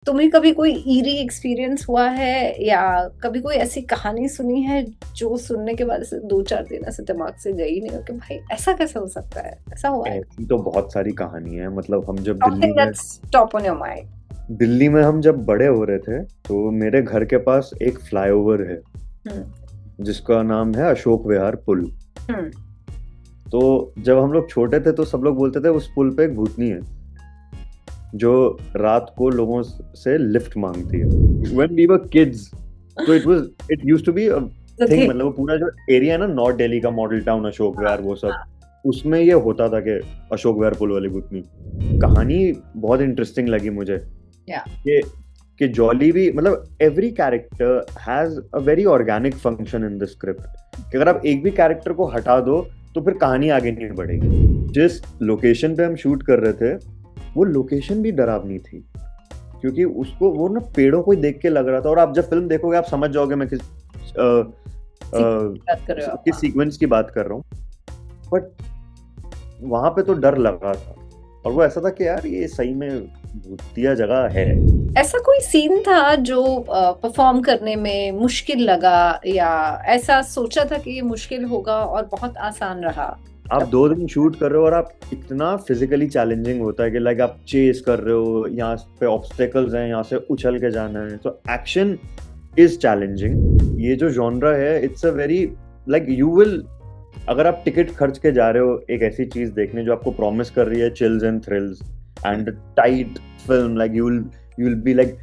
तुम्हें कभी कोई ईरी एक्सपीरियंस हुआ है या कभी कोई ऐसी कहानी सुनी है जो सुनने के बाद से 2-4 दिन ऐसे दिमाग से गई नहीं हो कि भाई ऐसा कैसे हो सकता है? ऐसा हुआ है? ऐसी तो बहुत सारी कहानी है। मतलब हम जब something that's top on your mind. Delhi में जब बड़े हो रहे थे, तो मेरे घर के पास एक फ्लाईओवर है हुँ, जिसका नाम है अशोक विहार पुल। हुँ, तो जब हम लोग छोटे थे तो सब लोग बोलते थे उस पुल पे एक भूतनी है जो रात को लोगों से लिफ्ट मांगती है। व्हेन वी वर किड्स, तो it used to be a the thing. Thing. मतलब वो पूरा जो एरिया है ना, नॉर्थ दिल्ली का मॉडल टाउन, अशोक हाँ, विहार, वो सब, हाँ, उसमें ये होता था कि अशोक विहार पुल वाली भूतनी। कहानी बहुत इंटरेस्टिंग लगी मुझे या कि कि जॉली भी, मतलब every character has a very organic function in the script, कि अगर आप एक भी कैरेक्टर को हटा दो तो फिर कहानी आगे नहीं बढ़ेगी। जिस लोकेशन पे हम शूट कर रहे थे, वो लोकेशन भी डरावनी थी, क्योंकि उसको वो ना पेड़ों को ही देख के लग रहा था। और आप जब फिल्म देखोगे आप समझ जाओगे मैं सीक्रेट की बात कर रहे हो आप। किस हाँ। सीक्वेंस की बात कर रहा हूँ। बट वहां पे तो डर लगा था, और वो ऐसा था कि यार ये सही में भूतिया जगह है। ऐसा कोई सीन था जो परफॉर्म करने में मुश्किल लगा या ऐसा सोचा था कि ये मुश्किल होगा और बहुत आसान रहा? आप जब 2 दिन शूट कर रहे हो और आप इतना फिजिकली चैलेंजिंग होता है कि लाइक आप चेस कर रहे हो, यहाँ पे ऑब्स्टेकल्स हैं, यहाँ से उछल के जाना है, तो एक्शन इज चैलेंजिंग। ये जो जॉनरा है, it's a very, like you will, अगर आप टिकट खर्च के जा रहे हो एक ऐसी चीज देखने जो आपको प्रॉमिस कर रही है chills and thrills and tight film, like you will be like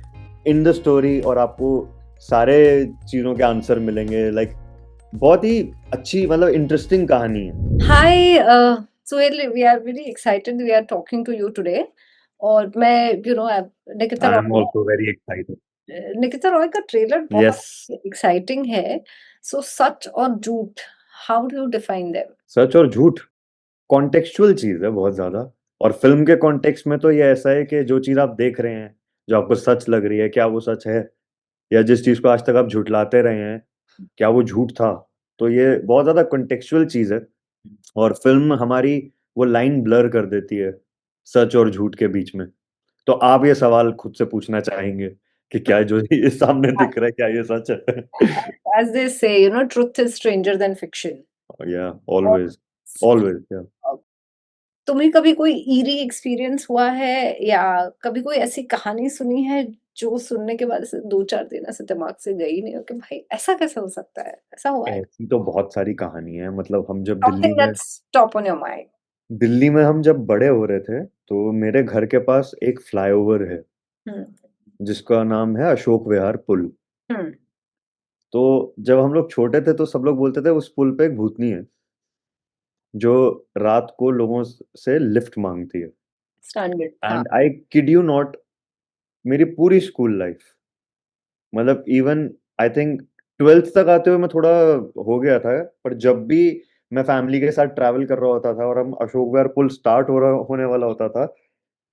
in the story, और आपको सारे चीजों के आंसर मिलेंगे। लाइक बहुत ही अच्छी, मतलब इंटरेस्टिंग कहानी है। Hi Suhail, we are very excited we are talking to you today. और मैं Nikita I am Roy also very excited. Nikita Roy का ट्रेलर यस। बहुत एक्साइटिंग है। सो सच और झूठ, how do you define them? सच और झूठ कॉन्टेक्चुअल चीज है बहुत ज्यादा। और फिल्म के कॉन्टेक्स्ट में तो ये ऐसा है कि जो चीज आप देख रहे हैं, जो आपको सच लग रही है, क्या वो सच है? या जिस चीज को आज तक आप झुठलाते रहे हैं, क्या वो झूठ था? तो ये बहुत ज्यादा कॉन्टेक्चुअल चीज है, और फिल्म हमारी वो लाइन ब्लर कर देती है सच और झूठ के बीच में। तो आप ये सवाल खुद से पूछना चाहेंगे कि क्या जो ये सामने दिख रहा है, क्या ये सच है? एज दे से truth is stranger then fiction. या, ऑलवेज, ऑलवेज, या। तुम्हें कभी कोई ईरी एक्सपीरियंस हुआ है या कभी कोई ऐसी कहानी सुनी है जो सुनने के बाद से 2-4 दिन ऐसे दिमाग से गई नहीं हो कि भाई ऐसा कैसे हो सकता है? ऐसा हुआ है? ऐसी तो बहुत सारी कहानी है। मतलब हम जब something that's top on your mind. Delhi में जब बड़े हो रहे थे, तो मेरे घर के पास एक फ्लाईओवर है हुँ, जिसका नाम है अशोक विहार पुल। हुँ, तो जब हम लोग छोटे थे तो सब लोग बोलते थे उस पुल पे एक भूतनी है जो रात को लोगों से लिफ्ट मांगती है। स्टैंडर्ड हाँ। And I kid you not, मेरी पूरी स्कूल लाइफ, मतलब इवन आई थिंक 12th तक आते हुए मैं थोड़ा हो गया था, पर जब भी मैं फैमिली के साथ ट्रैवल कर रहा होता था और हम अशोक विहार पुल स्टार्ट होने वाला होता था,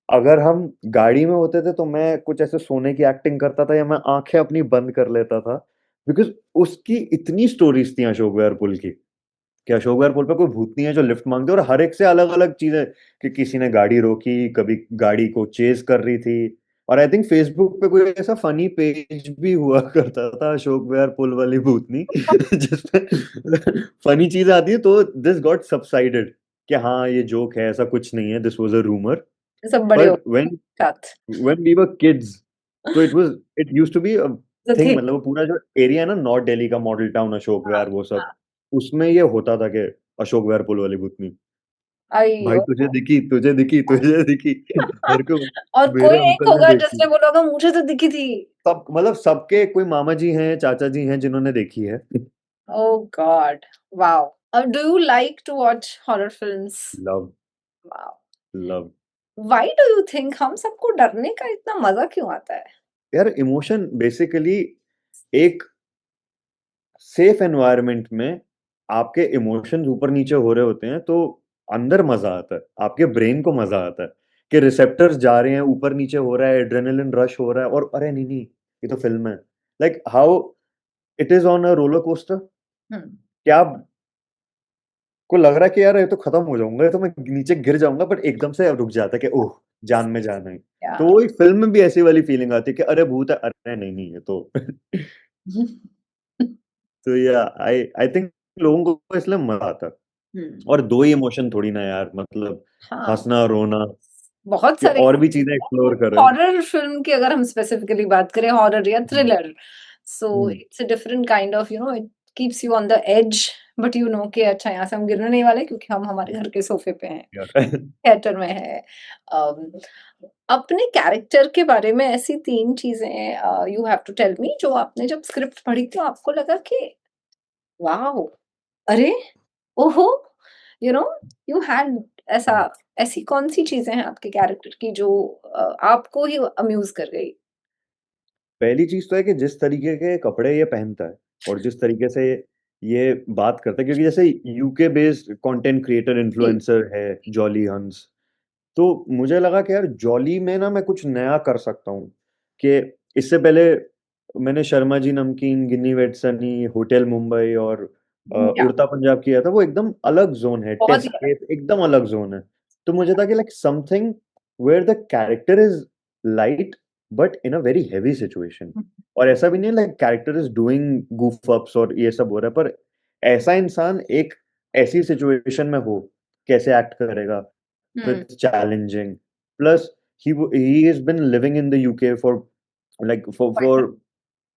अगर हम गाड़ी में होते थे तो मैं कुछ ऐसे सोने की एक्टिंग करता था या मैं आंखें अपनी बंद कर लेता था, बिकॉज उसकी इतनी स्टोरीज थी अशोक विहार पुल की, कि अशोक विहार पुल पे कोई भूतनी है जो लिफ्ट मांगती है, और हर एक से अलग अलग चीजें, कि किसी ने गाड़ी रोकी, कभी गाड़ी को चेज कर रही थी। और आई थिंक फेसबुक पे कोई ऐसा फनी पेज भी हुआ करता था, अशोक विहार पुल वाली भूतनी जिसपे फनी चीज आती है, तो दिस गॉट सबसाइडेड कि हाँ ये जोक है, ऐसा कुछ नहीं है, दिस वाज अ रूमर। सब बड़े हो बट साथ। व्हेन वी वर किड्स, तो it used to be a the thing. Thing. मतलब वो पूरा जो एरिया है ना, नॉर्थ दिल्ली का मॉडल टाउन, अशोक हाँ, विहार, वो सब, हाँ। उसमें ये होता था कि अशोक विहार पुल वाली भूतनी, भाई अയ്യോ! तुझे दिखी, तुझे दिखी, तुझे दिखी। मेरे को, और कोई मेरे एक अंकल ने होगा देखी। जिसने बोला होगा मुझे तो दिखी थी। सब, मतलब सबके कोई मामा जी हैं, चाचा जी हैं जिन्होंने देखी है। Oh God! Wow! Do you like to watch horror films? Love, wow! Love. Why do you think हम सबको डरने का इतना मज़ा क्यों आता है? यार इमोशन बेसिकली, एक सेफ एनवायरनमेंट में आपके इमोशंस ऊपर नीचे हो रहे होते हैं, तो अंदर मजा आता है, आपके ब्रेन को मजा आता है कि रिसेप्टर्स जा रहे हैं, ऊपर नीचे हो रहा है, एड्रेनलिन रश हो रहा है, और अरे नहीं नहीं, ये तो फिल्म है। Like how it is on a roller coaster. हुँ। क्या आपको लग रहा है कि यार ये तो खत्म हो जाऊंगा, ये तो मैं नीचे गिर जाऊंगा, बट एकदम से रुक जाता है कि ओह जान में जान आई। तो या वो एक फिल्म में भी ऐसी वाली फीलिंग आती है कि अरे भूत है, अरे नहीं नहीं है तो तो या आई थिंक लोगों को इसलिए मजा आता है। हम्म, और दो ही इमोशन थोड़ी ना यार, मतलब हाँ, हंसना रोना, बहुत कि सारे और भी चीजें एक्सप्लोर करें। हॉरर फिल्म की अगर हम स्पेसिफिकली बात करें, हॉरर या hmm, thriller, so hmm, it's a different kind of, you know, it keeps you on the edge, but you know कि अच्छा यहाँ से हम गिरने नहीं वाले क्योंकि हम हमारे घर के सोफे पे हैं, यार। थिएटर में है। अम, अपने कैरेक्टर के बारे में ऐसी 3 चीज़ें you have to tell me जो आपने जब स्क्रिप्ट पढ़ी तो आपको लगा कि वॉव! अरे! ओहो! यू नो, यू हैड ऐसा, ऐसी कौन-सी चीज़ें हैं आपके कैरेक्टर की जो आपको ही अम्यूज़ कर गई? पहली चीज तो है कि जिस तरीके के कपड़े ये पहनता है और जिस तरीके से ये बात करता है, क्योंकि जैसे यूके बेस्ड कंटेंट क्रिएटर जी, इन्फ्लुएंसर है जॉली हंस, तो मुझे लगा कि यार जॉली में ना मैं कुछ नया कर सकता हूँ। कि इससे पहले मैंने शर्मा जी नमकीन, गिन्नी वेड सनी, होटल मुंबई और या उड़ता पंजाब किया था। वो एकदम अलग जोन है, बहुत ही टेस्ट केस एकदम अलग जोन है। तो मुझे था कि like something where the character is light but in a very heavy situation. अलग। और ऐसा भी नहीं like character is doing goof ups और ये सब हो रहा है, पर ऐसा इंसान एक ऐसी सिचुएशन में हो, कैसे एक्ट करेगा। So hmm, it's challenging. Plus, he has been living in the UK for like for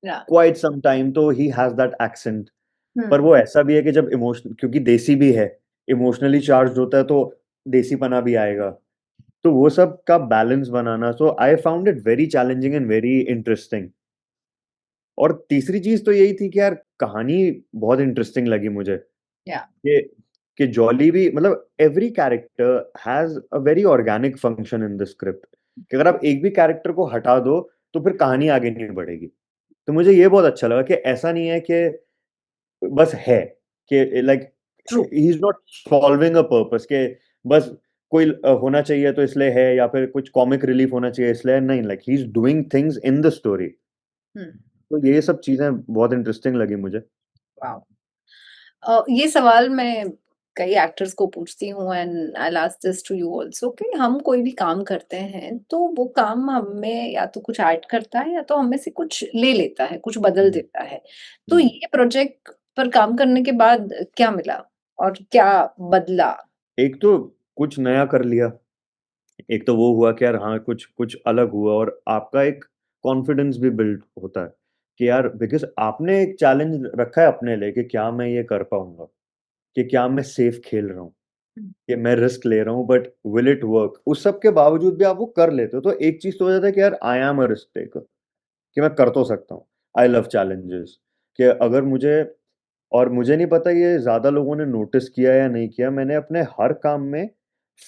या quite some time, तो he has that accent. पर हुँ, वो ऐसा भी है कि जब इमोशन, क्योंकि देसी भी है, इमोशनली चार्ज होता है तो देसीपना भी आएगा। तो वो सब का balance banana, so I found it very challenging and very interesting. और तीसरी चीज तो यही थी कि यार कहानी बहुत इंटरेस्टिंग लगी मुझे। या कि कि जॉली भी, मतलब every character has a very organic function in the script, कि अगर आप एक भी कैरेक्टर को हटा दो तो फिर कहानी आगे नहीं बढ़ेगी। तो मुझे ये बहुत अच्छा लगा कि ऐसा नहीं है कि बस है, कि like true, he is not solving a purpose, के बस कोई होना चाहिए तो इसलिए है, या फिर कुछ कॉमिक रिलीफ होना चाहिए इसलिए नहीं, like he is doing things in the story. हुँ, तो ये सब चीजें बहुत इंटरेस्टिंग लगी मुझे। वाओ! ये सवाल मैं कई एक्टर्स को पूछती हूँ and I will ask this to you also कि हम कोई भी काम करते हैं, तो वो काम हमें या तो कुछ ऐड करता है या तो हमें से कुछ ले लेता है, कुछ बदल हम्म, देता है। तो हम्म। ये प्रोजेक्ट पर काम करने के बाद क्या मिला और क्या बदला? एक तो कुछ नया कर लिया, एक तो वो हुआ कि यार हाँ, कुछ कुछ अलग हुआ, और आपका एक कॉन्फिडेंस भी बिल्ड होता है कि यार बिकॉज़ आपने एक चैलेंज रखा है अपने लिए कि क्या मैं ये कर पाऊँगा? कि क्या मैं सेफ खेल रहा हूँ? हुँ, कि मैं रिस्क ले रहा हूँ बट विल इट वर्क? उस सब के बावजूद भी आप वो कर लेते हो, तो एक चीज़ तो हो जाता है कि यार I am a risk taker, कि मैं कर तो सकता हूँ। आई लव चैलेंजेस, कि अगर मुझे, और मुझे नहीं पता ये ज़्यादा लोगों ने नोटिस किया या नहीं किया, मैंने अपने हर काम में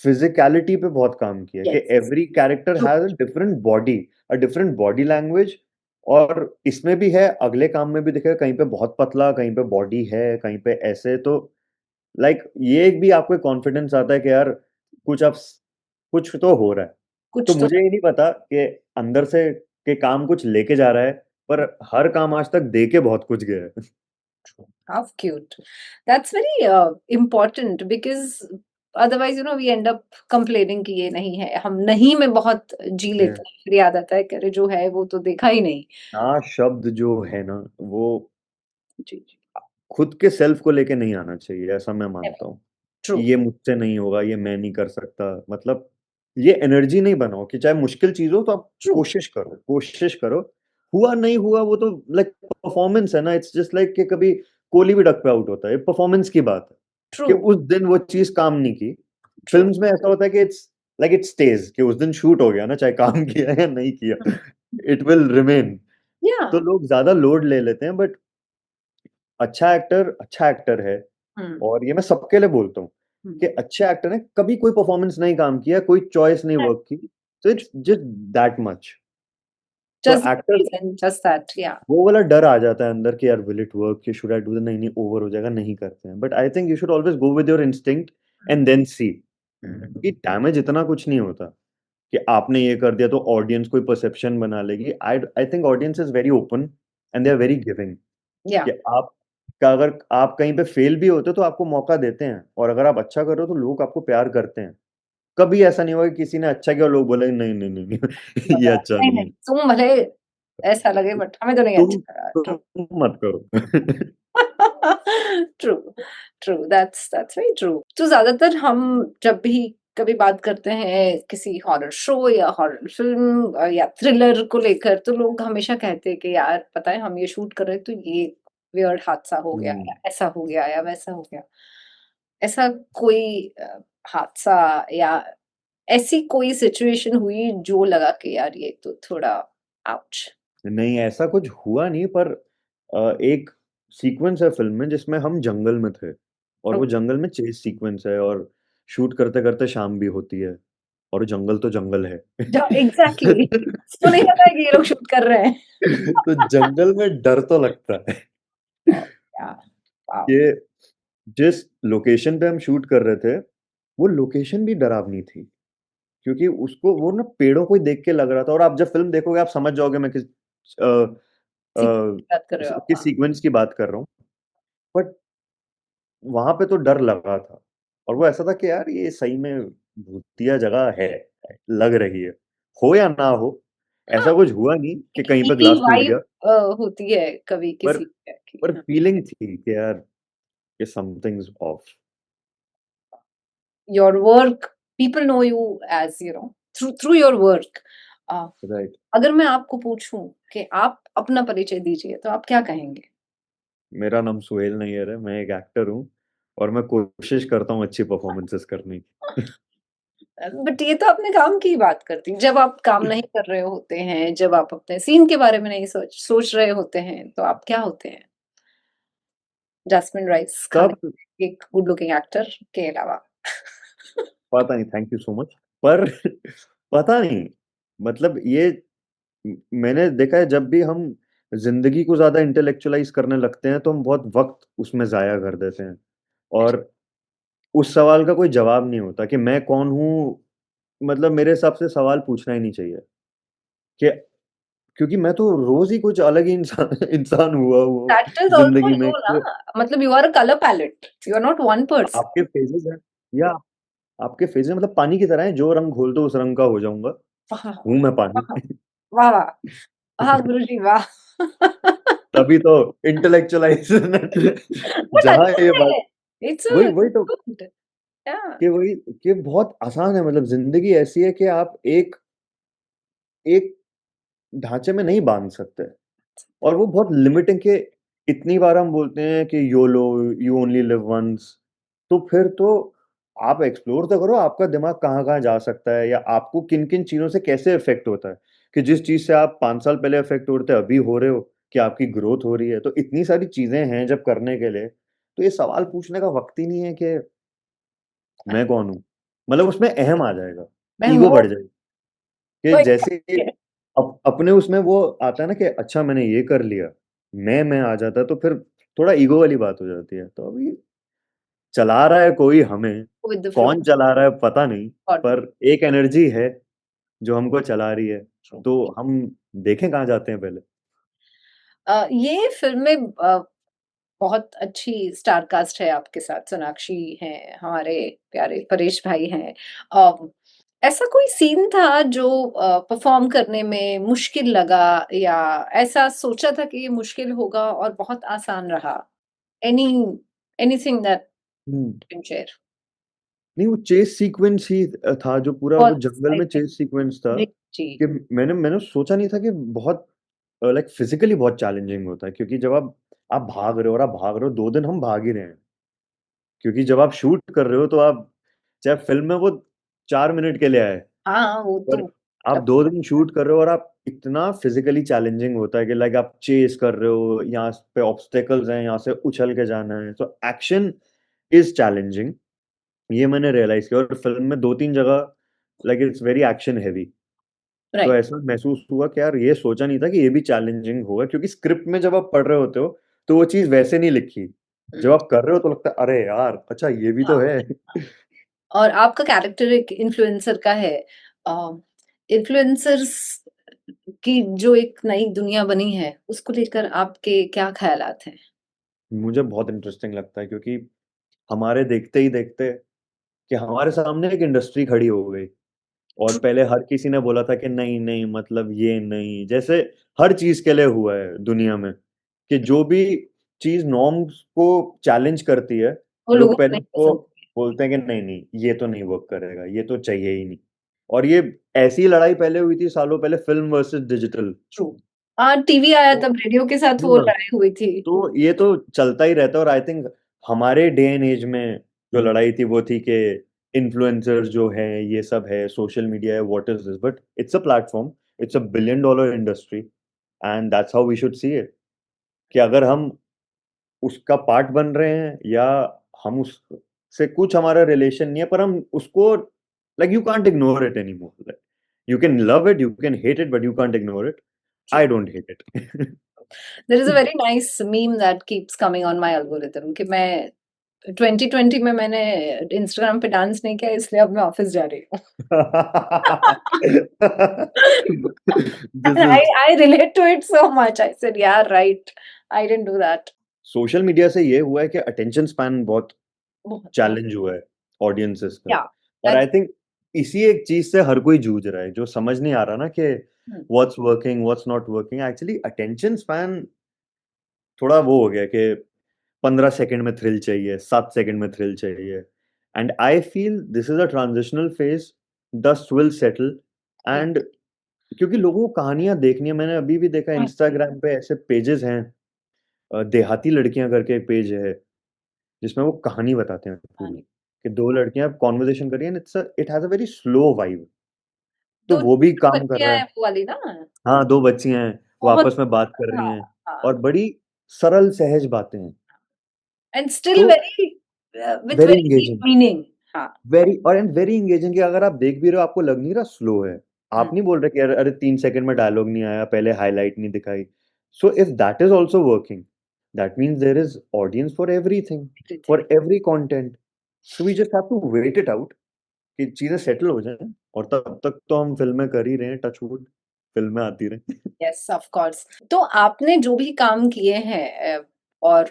फिज़िकैलिटी पे बहुत काम किया कि yes, every character true, has a different body language. और इसमें भी है, अगले काम में भी दिखेगा, कहीं पे बहुत पतला, कहीं पे बॉडी है, कहीं पे ऐसे, तो लाइक ये एक भी आपको कॉन्फिडेंस आता है कि यार कुछ अब कुछ तो हो रहा है। तो कुछ तो मुझे ये नहीं पता कि अंदर से के काम कुछ लेके जा रहा है, पर हर काम आज तक दे के बहुत कुछ गया है। How cute. That's very important because otherwise you know we end up complaining कि ये नहीं है। हम नहीं में बहुत जी Yeah. लेते हैं, फिर याद आता है कि अरे जो है वो तो देखा ही नहीं। ना शब्द जो है ना, वो जी, जी। खुद के सेल्फ को लेके नहीं आना चाहिए, ऐसा मैं नेवर, मानता हूँ। ट्रू, कि ये मुझसे नहीं होगा, ये मैं नहीं कर सकता, मतलब ये एनर्जी नहीं बनाओ कि चाहे मुश्किल चीज़ हो तो आप ट्रू, कोशिश करो, कोशिश करो। हुआ नहीं हुआ वो तो लाइक परफॉर्मेंस है ना, इट्स जस्ट लाइक कि कभी कोहली भी डक पे आउट होता है, ये परफॉर्मेंस की बात है। ट्रू, कि उस दिन वो चीज़ काम नहीं की। ट्रू। फ़िल्म्स में ऐसा होता है कि इट्स लाइक इट स्टेज़, कि उस दिन शूट हो गया ना, चाहे काम किया या नहीं किया, हुँ, इट विल रिमेन। या तो लोग ज़्यादा लोड ले लेते हैं, बट अच्छा एक्टर है। हुँ, और ये मैं सबके लिए बोलता हूँ हुँ। कि अच्छे एक्टर ने कभी कोई परफॉर्मेंस नहीं काम किया, कोई चॉइस नहीं वर्क की, तो इट्स जस्ट दैट मच। तो just actors, reason just that या वो वाला डर आ जाता है अंदर कि यार विल इट वर्क, कि शुड आई डू द, नहीं नहीं ओवर हो जाएगा, नहीं करते हैं। But I think you should always go with your instinct and then see, hmm, क्योंकि डैमेज इतना कुछ नहीं होता कि आपने ये कर दिया तो ऑडियंस कोई परसेप्शन बना लेगी। I think audience is very open and they are very giving. या कि आप का अगर आप कहीं पे फेल भी होते हो तो आपको मौका देते हैं, और अगर आप अच्छा कर रहे हो तो लोग आपको प्यार करते हैं। कभी ऐसा नहीं हुआ कि किसी ने अच्छा किया और लोग बोले नहीं, नहीं, नहीं, नहीं ये अच्छा नहीं, नहीं नहीं, है। तुम भले ऐसा लगे बट हमें तो नहीं तुम अच्छा लगा। ट्रू। तुम मत करो। True, true, that's very true. तो ज़्यादातर हम जब भी कभी बात करते हैं किसी हॉरर शो या हॉरर फ़िल्म या थ्रिलर को लेकर, तो लोग हमेशा कहते हैं कि यार पता है हम ये शूट कर रहे हैं तो ये वियर्ड हादसा हो गया हुँ। या ऐसा हो गया या वैसा हो गया। ऐसा कोई हादसा या ऐसी कोई सिचुएशन हुई जो लगा कि यार ये तो थोड़ा आउच? नहीं, ऐसा कुछ हुआ नहीं पर एक सीक्वेंस है फ़िल्म में जिसमें हम जंगल में थे और वो ओके। जंगल में चेस सीक्वेंस है और शूट करते-करते शाम भी होती है और जंगल तो जंगल है। ज एग्ज़ैक्टली। किसको नहीं पता है कि ये लोग शूट कर रहे हैं। तो जंगल में डर तो लगता है वाओ! या वाओ! कि जिस लोकेशन पे हम शूट कर रहे थे, वो लोकेशन भी डरावनी थी क्योंकि उसको वो ना पेड़ों को ही देख के लग रहा था और आप जब फ़िल्म देखोगे आप समझ जाओगे मैं अ सीक्रेट की बात कर रहे हो आप, किस हाँ। सीक्वेंस की बात कर रहा हूँ। बट वहाँ पे तो डर लगा था और वो ऐसा था कि यार ये सही में भूतिया जगह है, लग रही है। हो या ना हो, हाँ, ऐसा कुछ हुआ नहीं कि एक कहीं पे ईवी ग्लास टूट वाइब गया, होती है कभी पर किसी की, पर हाँ। फीलिंग थी कि यार ये somethings of. Your work, people know you as through through your work. Uh, right. अगर मैं आपको पूछूँ कि आप अपना परिचय दीजिए, तो आप क्या कहेंगे? मेरा नाम सुहेल नैयर है, मैं एक एक्टर हूँ और मैं कोशिश करता हूँ अच्छी परफॉर्मेंसेस करने की। बट ये तो अपने काम की ही बात करती हूँ। जब आप काम नहीं कर रहे होते हैं, जब आप अपने सीन के बारे में नहीं सोच सोच रहे होते हैं, तो आप क्या होते हैं? जैस्मिन राइस खाने, तब एक गुड लुकिंग एक्टर के अलावा। पता नहीं, थैंक यू सो मच। पर पता नहीं, मतलब ये मैंने देखा है जब भी हम ज़िंदगी को ज़्यादा इंटेलेक्चुअलाइज़ करने लगते हैं, तो हम बहुत वक़्त उसमें ज़ाया कर देते हैं और उस सवाल का कोई जवाब नहीं होता कि मैं कौन हूँ, मतलब मेरे हिसाब से सवाल पूछना ही नहीं चाहिए कि क्योंकि मैं तो रोज़ ही कुछ अलग ही इंसान इंसान हुआ हूँ दैट इज़ आल्सो ज़िंदगी में यू कि ना, मतलब you are a colour palette, you are not one person. आपके फ़ेजेज़ हैं या आपके फ़ेज़ेज़ मतलब पानी की तरह हैं, जो रंग घोल दो उस रंग का हो जाऊँगा, वाह! हूँ मैं पानी। वाह! वाह, वाह! हाँ, गुरुजी वाह! तभी तो इंटेलेक्चुअलाइज़ बट जहाँ अच्छा ये बात है, इट्स वही वही तो गुड, या कि वही कि बहुत आसान है मतलब ज़िंदगी ऐसी है कि आप एक एक ढाँचे में नहीं बाँध सकते और वो बहुत लिमिटिंग कि इतनी बार हम बोलते हैं कि YOLO you only live once तो फिर तो आप एक्सप्लोर तो करो आपका दिमाग कहाँ-कहाँ जा सकता है या आपको किन-किन चीज़ों से कैसे इफ़ेक्ट होता है, कि जिस चीज़ से आप 5 साल पहले इफ़ेक्ट हो रहे थे अभी हो रहे हो, कि आपकी ग्रोथ हो रही है। तो इतनी सारी चीज़ें हैं जब करने के लिए, तो ये सवाल पूछने का वक़्त ही नहीं है कि मैं कौन हूँ? मतलब उसमें अहम आ जाएगा, मैं ईगो हूँ, बढ़ जाएगी, कि तो जैसे ही एग्ज़ैक्टली। अपने उसमें वो आता है ना कि अच्छा मैंने ये कर लिया, मैं आ जाता है तो फिर थोड़ा ईगो वाली बात हो जाती है। तो अभी चला रहा है कोई हमें, विद द फ्लो, कौन चला रहा है पता नहीं, गॉड पर एक एनर्जी है जो हमको चला रही है, ट्रू। तो हम देखें कहाँ जाते हैं पहले। ये फ़िल्में बहुत अच्छी स्टार कास्ट है आपके साथ, सोनाक्षी हैं, हमारे प्यारे परेश भाई हैं। अ, ऐसा कोई सीन था जो परफ़ॉर्म करने में मुश्किल लगा या ऐसा सोचा था कि ये मुश्किल होगा और बहुत आसान रहा? Any anything that hmm. You can share? नहीं वो चेस सीक्वेंस ही था जो पूरा वो बहुत जंगल में एक्साइटिंग। चेस सीक्वेंस था, जी, जी। कि मैंने मैंने सोचा नहीं था कि बहुत लाइक फिज़िकली बहुत चैलेंजिंग होता है क्योंकि जब आप भाग रहे हो और आप भाग रहे हो, 2 दिन हम भाग ही रहे हैं। क्योंकि जब आप शूट कर रहे हो तो आप चाहे फ़िल्म में वो 4 मिनट के लिए आए, हाँ, वो पर तो आप जब 2 दिन शूट कर रहे हो और आप इतना फिज़िकली चैलेंजिंग होता है कि लाइक आप चेज़ कर रहे हो, यहाँ पे ऑब्स्टेकल्स हैं, यहाँ से उछल के जाना है, तो एक्शन इज़ चैलेंजिंग। ये मैंने रियलाइज़ किया और फ़िल्म में 2-3 जगह like it's very action heavy. तो राइट। ऐसा महसूस हुआ कि यार ये सोचा नहीं था कि ये भी चैलेंजिंग होगा क्योंकि स्क्रिप्ट में जब आप पढ़ रहे होते हो, तो वो चीज़ वैसे नहीं लिखी। जब हुँ, आप कर रहे हो तो लगता है अरे यार! अच्छा ये भी तो हाँ। है। और आपका कैरेक्टर एक इन्फ्लुएंसर का है। इन्फ्लुएंसर्स की जो एक नई दुनिया बनी है, उसको लेकर आपके क्या ख़यालात हैं? मुझे बहुत इंटरेस्टिंग लगता है क्योंकि हमारे देखते ही देखते कि हमारे सामने एक इंडस्ट्री खड़ी हो गई, और पहले हर किसी ने बोला था कि नहीं नहीं, मतलब ये नहीं, जैसे हर चीज के लिए हुआ है दुनिया में, कि जो भी चीज नॉर्म्स को चैलेंज करती है, वो लोगों लोग को पहले नहीं उसको पसंद। बोलते हैं कि नहीं नहीं, ये तो नहीं वर्क करेगा, ये तो चाहिए ही नहीं। और ये ऐसी लड़ाई पहले हुई थी सालों पहले, फिल्म वर्सेस डिजिटल। ट्रू। हाँ, टीवी आया तो तब रेडियो के साथ वो हाँ, लड़ाई हुई थी। तो ये तो चलता ही रहता है। और आई थिंक हमारे डे एंड एज में जो लड़ाई थी वो थी कि इन्फ्लुएंसर्स जो है, ये सब है, सोशल मीडिया है, what is this, but it's a platform, it's a billion dollar industry, and that's how we should see it. कि अगर हम उसका पार्ट बन रहे हैं, या हम उससे कुछ हमारा रिलेशन नहीं है, पर हम उसको, like you can't ignore it any more, you can love it, you can hate it, but you can't ignore it. I don't hate it. There is a very nice meme that keeps coming on my algorithm कि मैं 2020 में मैंने Instagram पे dance नहीं किया, इसलिए अब मैं ऑफिस जा रही हूँ। This And is I relate to it so much. I said, yeah, right. I didn't do that. Social media से ये हुआ है कि अटेंशन स्पैन बहुत बहुत बहुत चैलेंज हुआ है ऑडियंसेस का। yeah, और आई that's थिंक इसी एक चीज से हर कोई जूझ रहा है, जो समझ नहीं आ रहा ना कि hmm, what's working what's not working. Actually attention span थोड़ा वो हो गया कि 15 सेकंड में थ्रिल चाहिए, 7 सेकंड में थ्रिल चाहिए। And I feel this is a transitional phase, dust will settle. yeah. And क्योंकि लोगों को कहानियां देखनी है, मैंने अभी भी देखा इंस्टाग्राम पे ऐसे पेजेस हैं, देहाती लड़कियां करके एक पेज है, जिसमें वो कहानी बताते हैं पूरी, कहानी। कि दो लड़कियां कॉन्वर्सेशन कर रही हैं, it has a very slow vibe. तो दो वो भी छोटी काम कर बच्चियां रहा हैं है। वो वाली ना। हाँ, दो बच्चियां हैं, वो बहुत आपस में बात कर रही हाँ हैं, हाँ। और बड़ी सरल सहज बातें हैं। एंड स्टिल तो very with very very deep engaging, meaning. हाँ। वेरी और एंड वेरी इंगेजिंग, कि अगर आप देख भी रहे हो, आपको लग नहीं रहा स्लो है। आप हम्म, नहीं बोल रहे कि अरे अरे 3 सेकंड में डायलॉग नहीं आया, पहले हाईलाइट नहीं दिखाई। So if that is also working, that means there is audience for everything, everything. For every content. So we just have to wait it out कि चीजें सेटल हो जाएं, और तब तक तो हम फिल्में कर ही रहे हैं, टच वुड, फिल्में आती रहें। Yes, of course. तो आपने जो भी काम किए हैं और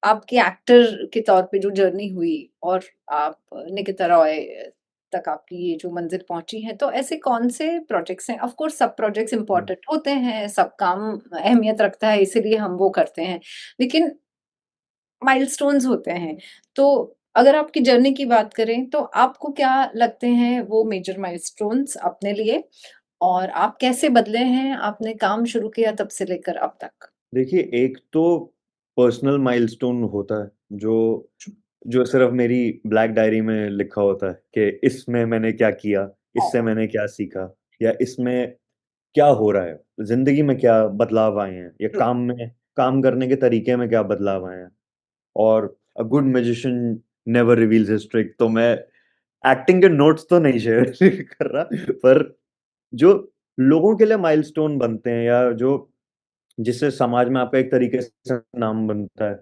आपके एक्टर के तौर पे जो जर्नी हुई और आप निकिता रॉय तक आपकी ये जो मंजिल पहुंची है, तो ऐसे कौन से प्रोजेक्ट्स हैं? ऑफ कोर्स सब प्रोजेक्ट्स हम्म, इम्पोर्टेंट होते हैं, सब काम अहमियत रखता है, इसीलिए हम वो करते हैं, लेकिन माइलस्टोन्स होते हैं। तो अगर आपकी जर्नी की बात करें, तो आपको क्या लगते हैं वो मेजर माइलस्टोन्स अपने लिए, और आप कैसे बदले हैं आपने काम शुरू किया तब से लेकर अब तक? देखिए, एक तो पर्सनल माइलस्टोन होता है, जो जो सिर्फ मेरी ब्लैक डायरी में लिखा होता है कि इसमें मैंने क्या किया, इससे मैंने क्या सीखा, या इसमें क्या हो रहा है, जिंदगी में क्या बदलाव आए हैं, या ट्रू। काम करने के तरीके में क्या बदलाव आए हैं। और a good magician never reveals his trick. तो मैं एक्टिंग के नोट्स तो नहीं शेयर कर रहा, पर जो लोगों के लिए माइलस्टोन बनते हैं, या जो जिससे समाज में आपका एक तरीके से नाम बनता है,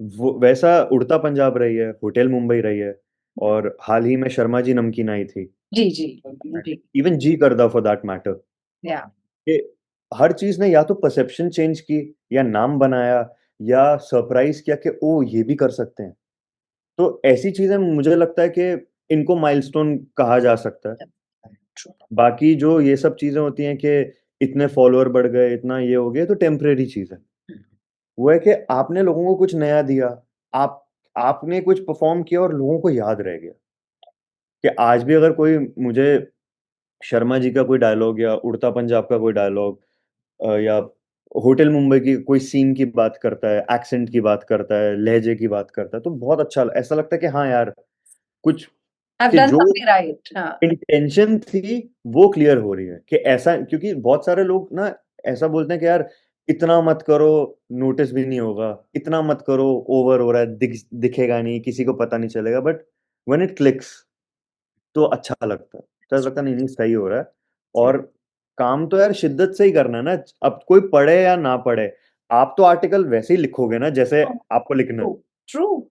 वो वैसा उड़ता पंजाब रही है, होटल मुंबई रही है, और हाल ही में शर्मा जी नमकीन आई थी, जी, जी, जी। इवन जी करदा फॉर दैट मैटर। या कि हर चीज ने या तो परसेप्शन चेंज की, या नाम बनाया, या सरप्राइज किया कि ओ ये भी कर सकते हैं। तो ऐसी चीजें मुझे लगता है कि इनको माइलस्टोन कहा जा सकता है। ट्रू। बाकी जो ये सब चीजें होती हैं कि इतने फॉलोअर बढ़ गए, इतना ये हो गया, तो टेम्परेरी चीज है। वो है कि आपने लोगों को कुछ नया दिया, आप आपने कुछ परफॉर्म किया और लोगों को याद रह गया। कि आज भी अगर कोई मुझे शर्मा जी का कोई डायलॉग, या उड़ता पंजाब का कोई डायलॉग, या होटल मुंबई की कोई सीन की बात करता है, एक्सेंट की बात करता है, लहजे की बात करता है, तो बहुत अच्छा ऐसा लगता है कि हाँ यार, कुछ, आई हैव कि डन जो समथिंग राइट। हाँ। इंटेंशन थी वो क्लियर हो रही है। कि ऐसा, क्योंकि बहुत सारे लोग ना ऐसा बोलते हैं कि यार इतना मत करो, नोटिस भी नहीं होगा, इतना मत करो, ओवर हो रहा है, दिखेगा नहीं, किसी को पता नहीं चलेगा, बट व्हेन इट क्लिक्स तो अच्छा लगता है, तो ऐसा लगता है नहीं नहीं सही हो रहा है। और काम तो यार शिद्दत से ही करना है ना। अब कोई पढ़े या ना पढ़े, आप तो आर्टिकल वैसे ही लिखोगे ना जैसे आपको लिखना ट्रू, है। True,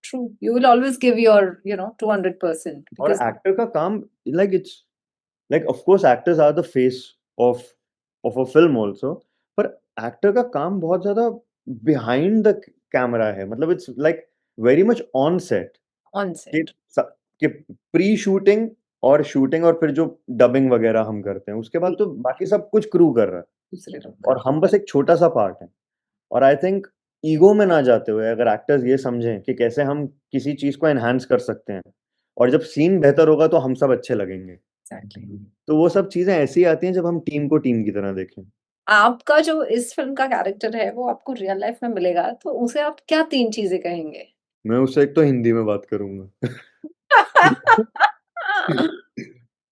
true. You will always give your 200% और बिकॉज़ एक्टर का काम, like it's, like of course actors are the face of of a film also, पर एक्टर का काम बहुत ज्यादा बिहाइंड द कैमरा है। मतलब it's like very much on set. On कि सेट। स कि प्री शूटिंग और शूटिंग और फिर जो डबिंग वगैरह हम करते हैं, उसके बाद जी, तो बाकी सब कुछ क्रू कर रहा है दूसरे लोग और कर। हम बस एक छोटा-सा पार्ट हैं। और आई थिंक ईगो में ना जाते हुए अगर एक्टर्स ये समझें कि कैसे हम किसी चीज़ को एनहांस कर सकते हैं और जब सीन बेहतर होगा तो हम सब अच्छे लगेंगे। एग्ज़ैक्टली। तो वो सब चीज़ें ऐसी आती हैं जब हम टीम को टीम की तरह देखें। आपका जो इस फ़िल्म का कैरेक्टर है, वो आपको रियल लाइफ़ में मिलेगा, तो उसे आप क्या 3 चीज़ें कहेंगे? मैं उससे एक तो हिंदी में बात करूँगा।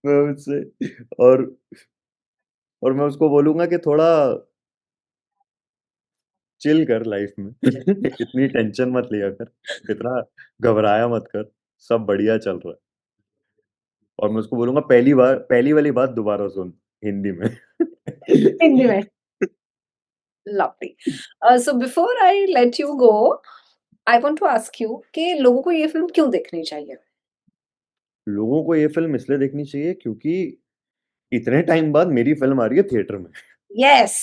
मैं उससे और और मैं उसको बोलूँगा कि थोड़ा चिल कर लाइफ में। इतनी टेंशन मत लिया कर, इतना घबराया मत कर, सब बढ़िया चल रहा है। और मैं उसको बोलूँगा पहली वाली बात दोबारा सुन हिंदी में। हिंदी में। Lovely. So before I let you go, I want to ask you कि लोगों को ये फ़िल्म क्यों देखनी चाहिए? लोगों को ये फ़िल्म इसलिए देखनी चाहिए क्योंकि इतने टाइम बाद मेरी फ़िल्म आ रही है थिएटर में। यस।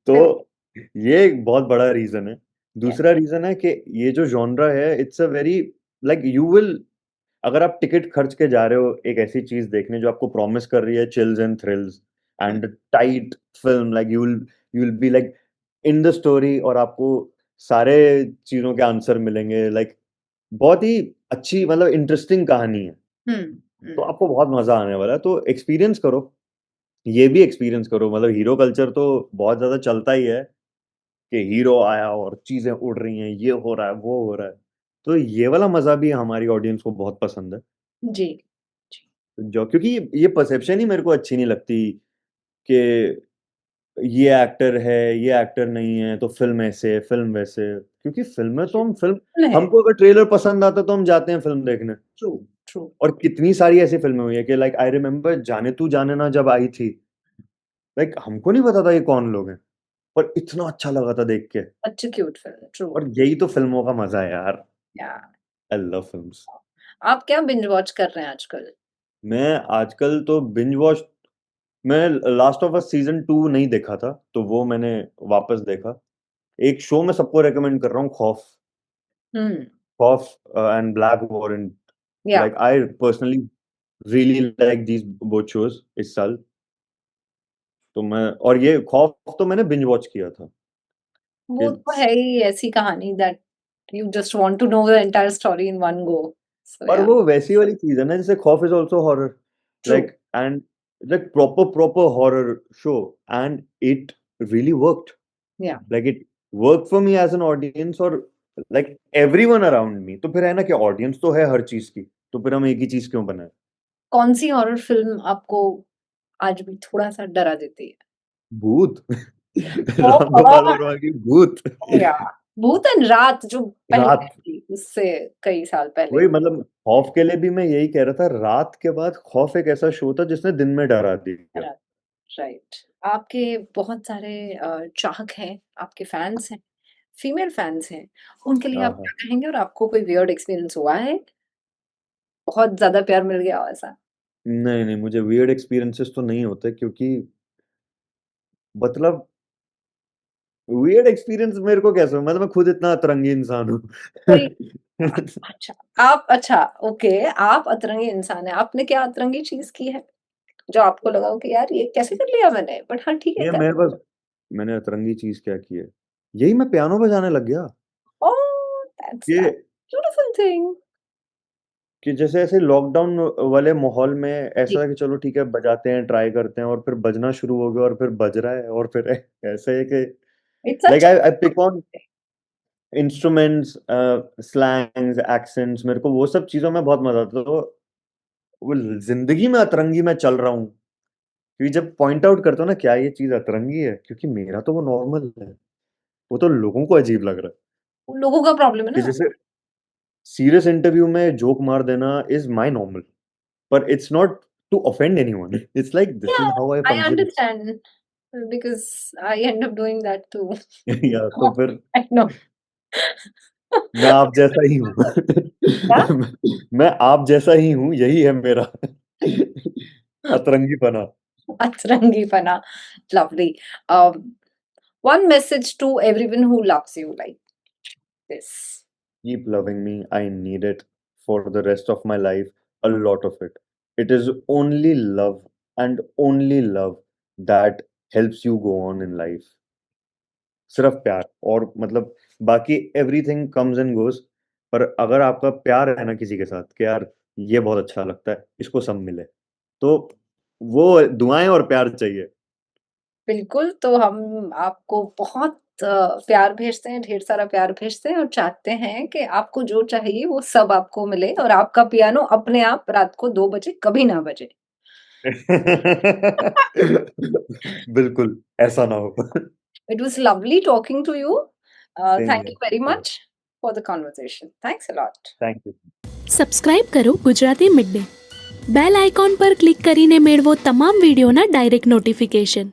तो बिल्कुल। ये एक बहुत बड़ा रीज़न है। यस। दूसरा रीज़न है कि ये जो जॉनरा है it's a very like you will अगर आप टिकट खर्च के जा रहे हो एक ऐसी चीज़ देखने जो आपको प्रॉमिस कर रही है chills and thrills hmm, and tight film like you will be like in the story और आपको सारे चीज़ों के आंसर मिलेंगे लाइक बहुत ही अच्छी मतलब इंटरेस्टिंग कहानी है। हुँ, तो हुँ। आपको बहुत मज़ा आने वाला है, तो एक्सपीरियंस करो। ये भी एक्सपीरियंस करो मतलब हीरो कल्चर तो बहुत ज़्यादा चलता ही है कि हीरो आया और चीज़ें उड़ रही हैं, ये हो रहा है, वो हो रहा है। तो ये वाला मज़ा भी हमारी ऑडियंस को बहुत पसंद है। जी, जी। जो क्योंकि ये परसेप्शन ही मेरे को अच्छी नहीं लगती कि ये एक्टर है, ये एक्टर नहीं है, तो फ़िल्म ऐसे है, फ़िल्म वैसे है। क्योंकि फ़िल्में तो है। हमको अगर ट्रेलर पसंद आता है तो हम जाते हैं फ़िल्म देखने। True, true. और कितनी सारी ऐसी फ़िल्में हुई हैं कि लाइक आई रिमेंबर जाने तू जाने ना जब आई थी, लाइक हमको नहीं पता था ये कौन लोग हैं, पर इतना अच्छा लगा था देख के। सच अ क्यूट फ़िल्म, ट्रू। और यही तो फ़िल्मों का मज़ा है यार। या आई लव फ़िल्म्स। आप क्या बिंज वॉच कर रहे हैं आजकल? मैं आजकल तो बिंज वॉच मैं लास्ट ऑफ अस सीज़न 2 नहीं देखा था, तो वो मैंने वापस देखा। एक शो मैं सबको रिकमेंड कर रहा हूँ खौफ। हुँ, खौफ एंड ब्लैक वॉरेंट या like I personally really like these both shows इस साल। तो मैं और ये खौफ तो मैंने बिंज वॉच किया था। वो तो इट्स है ही ऐसी कहानी that you just want to know the entire story in one go. So और या वो वैसी वाली चीज़ है ना जैसे Khauf is also horror true. Like and like proper horror show and it really worked. या like it work for me as an audience और लाइक एवरीवन अराउंड मी तो फिर है ना कि ऑडियंस तो है हर चीज़ की, तो फिर हम एक ही चीज़ क्यों बनाएँ? कौन-सी हॉरर फ़िल्म आपको आज भी थोड़ा-सा डरा देती है? भूत ओह राम गोपाल गॉड! वर्मा की भूत या भूत एंड रात जो पहले आई रात थी, उससे कई साल पहले। वही मतलब खौफ के लिए भी मैं यही कह रहा था, रात के बाद खौफ एक ऐसा शो था जिसने दिन में डरा दिया। रात, राइट। आपके बहुत सारे चाहक हैं, आपके फैन्स हैं, फीमेल फैन्स हैं, उनके लिए हाँ, आप हाँ। क्या कहेंगे और आपको कोई वियर्ड एक्सपीरियंस हुआ है? बहुत ज़्यादा प्यार मिल गया हो ऐसा? नहीं, नहीं मुझे वियर्ड एक्सपीरियंसेस तो नहीं होते क्योंकि मतलब वियर्ड एक्सपीरियंस मेरे को कैसे मतलब मैं खुद इतना अतरंगी इंसान हूँ। कोई अच्छा, आप अच्छा ओके, आप अतरंगी इंसान हैं, आपने क्या अतरंगी चीज़ की है? जो आपको लगा हो कि यार ये कैसे कर लिया मैंने? बट हाँ, ठीक है ये कर मेरे पास मैंने अतरंगी चीज़ क्या की है? यही मैं पियानो बजाने लग गया ओह! दैट्स कि ब्यूटीफुल थिंग। जैसे ऐसे लॉकडाउन वाले माहौल में जी, ऐसा है कि चलो ठीक है बजाते हैं, ट्राई करते हैं और फिर बजना शुरू हो गया और फिर बज रहा है और फिर ऐसे है कि it's like such I pick on instruments slangs, accents मेरे को वो सब चीज़ों में बहुत मज़ा आता है। तो वो ज़िंदगी में अतरंगी मैं चल रहा हूँ, क्योंकि जब पॉइंट आउट करते हो ना क्या ये चीज़ अतरंगी है? क्योंकि मेरा तो वो नॉर्मल है, वो तो लोगों को अजीब लग रहा है। उन लोगों का प्रॉब्लम है कि ना। जैसे सीरियस इंटरव्यू में जोक मार देना is my normal, but it's not to offend anyone. It's like this Yeah, is how I I function. understand because I end up doing that too. या तो फिर I know. मैं आप जैसा ही हूँ। क्या? मैं आप जैसा ही हूँ, यही है मेरा अतरंगीपना। Atrangipana. Lovely. One message to everyone who loves you like this. Keep loving me, I need it. for the rest of my life, a lot of it. It is only love and only love that helps you go on in life. सिर्फ प्यार, और मतलब बाकी everything comes and goes, पर अगर आपका प्यार है ना किसी के साथ कि यार ये बहुत अच्छा लगता है, इसको सब मिले, तो वो दुआएं और प्यार चाहिए। बिल्कुल, तो हम आपको बहुत प्यार भेजते हैं, ढेर सारा प्यार भेजते हैं और चाहते हैं कि आपको जो चाहिए वो सब आपको मिले और आपका पियानो अपने आप रात को 2 बजे कभी ना बजे। बिल्कुल, ऐसा ना हो। It was lovely talking to you. Same Thank here, you very same. much for the conversation. Thanks a lot. Thank you. Subscribe કરો Gujarati mid day bell icon પર ક્લિક કરીને મેળવો તમામ વિડીયોના ડાયરેક્ટ નોટિફિકેશન.